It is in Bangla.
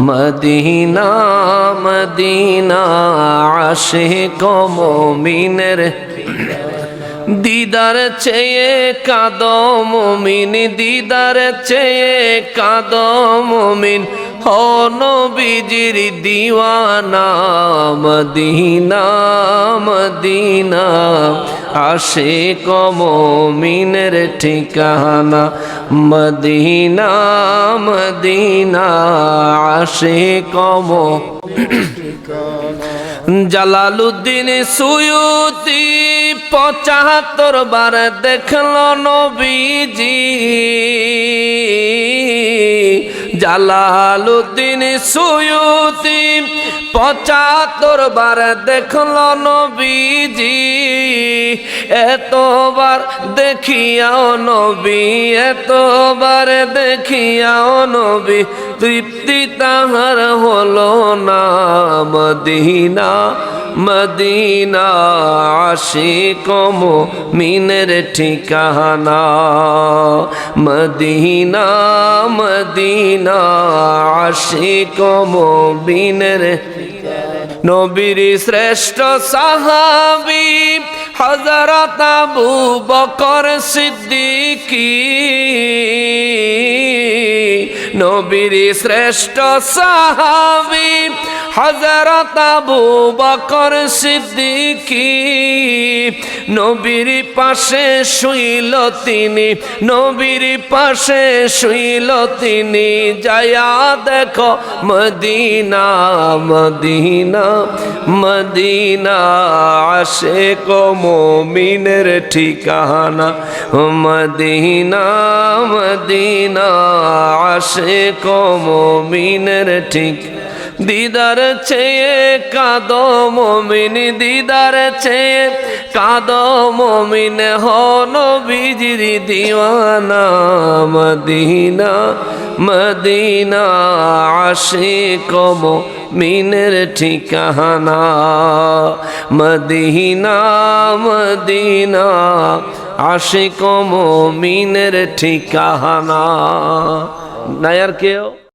মদিনা মদিনা আশিক মুমিনের দিদার চেয়ে কাঁদো মুমিন, দিদার চেয়ে কাঁদো মুমিন, হো নবীজির দিওয়ানা। মদিনা মদিনা আশিক মুমিনের ঠিকানা। মদিনা মদিনা আশিক জালালুদ্দিন সুয়ুতি ৭৫ বার দেখল নবীজি। জালালুদ্দিন সুয়ুতি ৭৫ বার দেখল নবীজি। এতবার দেখিয়াও নবী, এতবার দেখিয়াও নবী, তৃপ্তি তাহার হলো না। মদিনা মদিনা আশিক মুমিনের ঠিকানা। মদিনা মদিনা আশিক মুমিনের। নবীর শ্রেষ্ঠ সাহাবী হযরত আবু বকর সিদ্দিকী। নবীর শ্রেষ্ঠ সাহাবী হযরত আবু বকর সিদ্দিকী। নবীর পাশে শুইল তিনি, নবীর পাশে শুইল তিনি। যায়া দেখো মদিনা মদিনা মদিনা আশিক মুমিনের ঠিকানা। মদিনা মদিনা আশিক মুমিনের ঠিকানা। দিদার চেয়ে কাঁদো মুমিন, দিদার চেয়ে কাঁদো মুমিন, হো নবীজির দিওয়ানা। মদিনা মদিনা আশিক মুমিনের ঠিকানা। মদিনা মদিনা আশিক মুমিনের ঠিকানা। নাই আর কেউ?